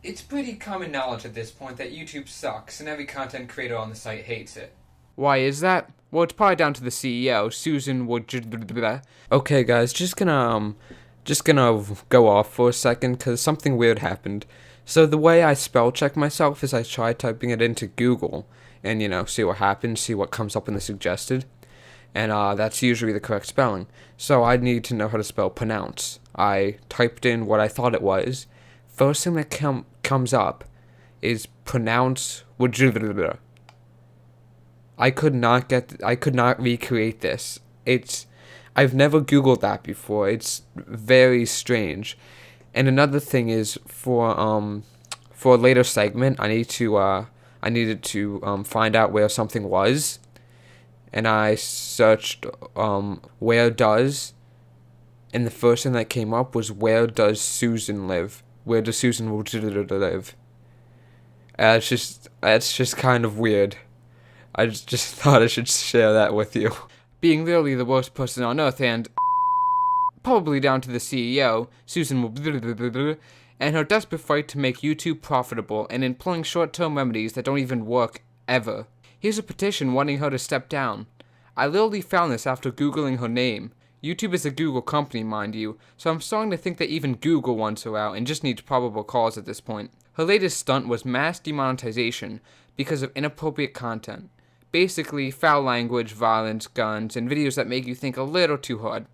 It's pretty common knowledge at this point that YouTube sucks, and every content creator on the site hates it. Why is that? Well, it's probably down to the CEO, Susan Wood. Okay, guys, just gonna go off for a second because something weird happened. So the way I spell check myself is I try typing it into Google and see what happens, see what comes up in the suggested, and that's usually the correct spelling. So I need to know how to spell pronounce. I typed in what I thought it was. First thing that comes up is pronounce. I could not recreate this. I've never Googled that before. It's very strange. And another thing is for a later segment, I needed to find out where something was, and I searched where does, and the first thing that came up was where does Susan live? Where does Susan live? That's just kind of weird. I just thought I should share that with you. Being literally the worst person on earth, and probably down to the CEO, Susan, and her desperate fight to make YouTube profitable and employing short-term remedies that don't even work ever. Here's a petition wanting her to step down. I literally found this after Googling her name. YouTube is a Google company, mind you, so I'm starting to think that even Google wants her out and just needs probable cause at this point. Her latest stunt was mass demonetization because of inappropriate content. Basically, foul language, violence, guns, and videos that make you think a little too hard.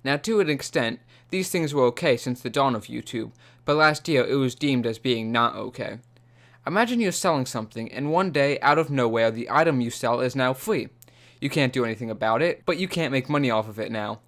Now, to an extent, these things were okay since the dawn of YouTube, but last year it was deemed as being not okay. Imagine you're selling something, and one day, out of nowhere, the item you sell is now free. You can't do anything about it, but you can't make money off of it now.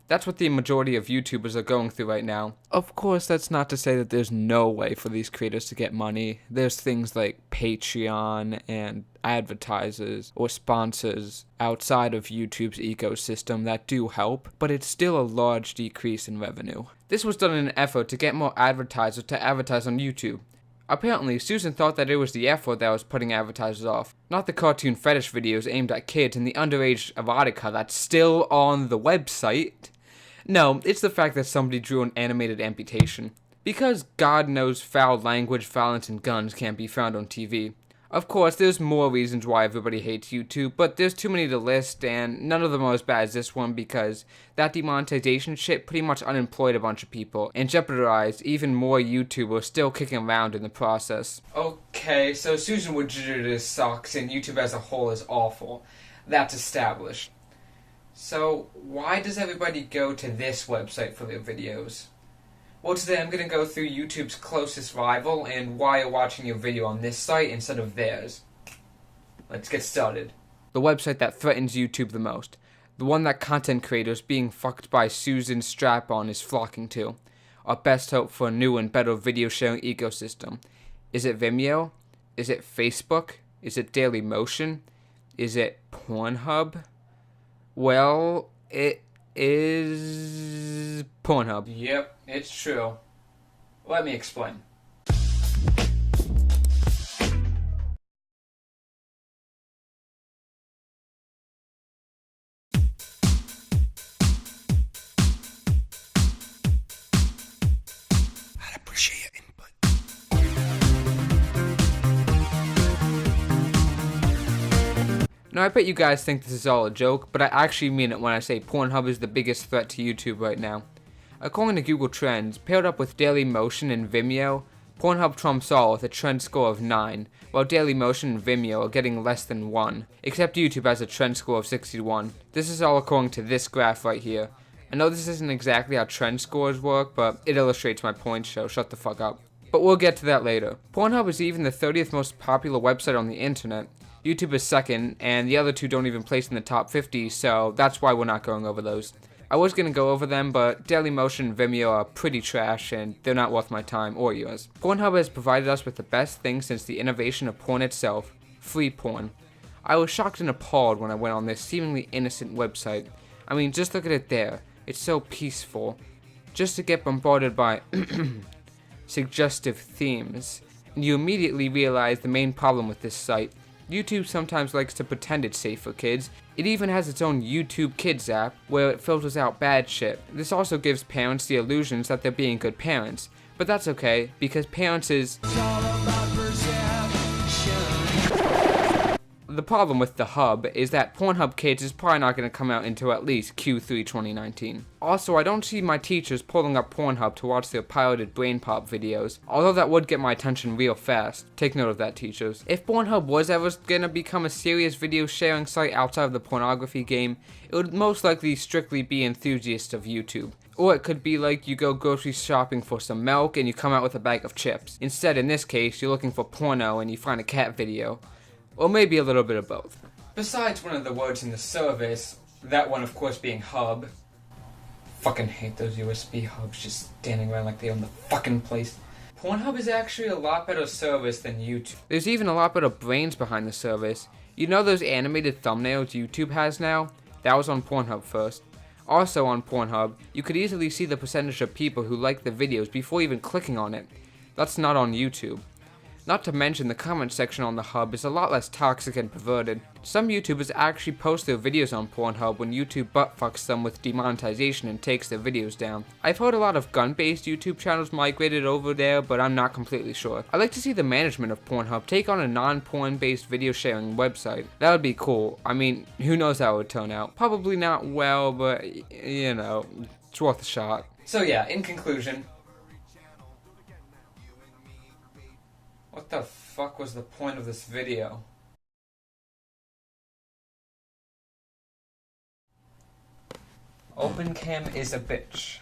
That's what the majority of YouTubers are going through right now. Of course, that's not to say that there's no way for these creators to get money. There's things like Patreon and advertisers or sponsors outside of YouTube's ecosystem that do help, but it's still a large decrease in revenue. This was done in an effort to get more advertisers to advertise on YouTube. Apparently, Susan thought that it was the effort that was putting advertisers off, not the cartoon fetish videos aimed at kids and the underage erotica that's still on the website. No, it's the fact that somebody drew an animated amputation. Because God knows foul language, violence, and guns can't be found on TV. Of course, there's more reasons why everybody hates YouTube, but there's too many to list, and none of them are as bad as this one because that demonetization shit pretty much unemployed a bunch of people and jeopardized even more YouTubers still kicking around in the process. Okay, so Susan Wojcicki sucks and YouTube as a whole is awful. That's established. So, why does everybody go to this website for their videos? Well, today I'm going to go through YouTube's closest rival and why you're watching your video on this site instead of theirs. Let's get started. The website that threatens YouTube the most. The one that content creators being fucked by Susan Strap-on is flocking to. Our best hope for a new and better video sharing ecosystem. Is it Vimeo? Is it Facebook? Is it Dailymotion? Is it Pornhub? Well, it is Pornhub. Yep, it's true. Let me explain. I'd appreciate your input. Now, I bet you guys think this is all a joke, but I actually mean it when I say Pornhub is the biggest threat to YouTube right now. According to Google Trends, paired up with Dailymotion and Vimeo, Pornhub trumps all with a trend score of 9, while Dailymotion and Vimeo are getting less than 1, except YouTube has a trend score of 61. This is all according to this graph right here. I know this isn't exactly how trend scores work, but it illustrates my point, so shut the fuck up. But we'll get to that later. Pornhub is even the 30th most popular website on the internet. YouTube is second, and the other two don't even place in the top 50, so that's why we're not going over those. I was going to go over them, but Dailymotion and Vimeo are pretty trash, and they're not worth my time or yours. Pornhub has provided us with the best thing since the innovation of porn itself, free porn. I was shocked and appalled when I went on this seemingly innocent website. I mean, just look at it there. It's so peaceful. Just to get bombarded by suggestive themes, and you immediately realize the main problem with this site. YouTube sometimes likes to pretend it's safe for kids. It even has its own YouTube Kids app where it filters out bad shit. This also gives parents the illusions that they're being good parents, But that's okay, because parents is... The problem with the hub is that Pornhub Kids is probably not going to come out until at least Q3 2019. Also, I don't see my teachers pulling up Pornhub to watch their piloted brain pop videos, although that would get my attention real fast. Take note of that, teachers. If Pornhub was ever going to become a serious video sharing site outside of the pornography game, it would most likely strictly be enthusiasts of YouTube. Or it could be like you go grocery shopping for some milk and you come out with a bag of chips. Instead, in this case, you're looking for porno and you find a cat video. Or maybe a little bit of both. Besides one of the words in the service, that one of course being hub. Fucking hate those USB hubs just standing around like they own the fucking place. Pornhub is actually a lot better service than YouTube. There's even a lot better brains behind the service. You know those animated thumbnails YouTube has now? That was on Pornhub first. Also on Pornhub, you could easily see the percentage of people who like the videos before even clicking on it. That's not on YouTube. Not to mention the comment section on the hub is a lot less toxic and perverted. Some YouTubers actually post their videos on Pornhub when YouTube buttfucks them with demonetization and takes their videos down. I've heard a lot of gun-based YouTube channels migrated over there, but I'm not completely sure. I'd like to see the management of Pornhub take on a non-porn based video sharing website. That would be cool. I mean, who knows how it would turn out. Probably not well, but you know, it's worth a shot. So yeah, in conclusion, what the fuck was the point of this video? OpenCam is a bitch.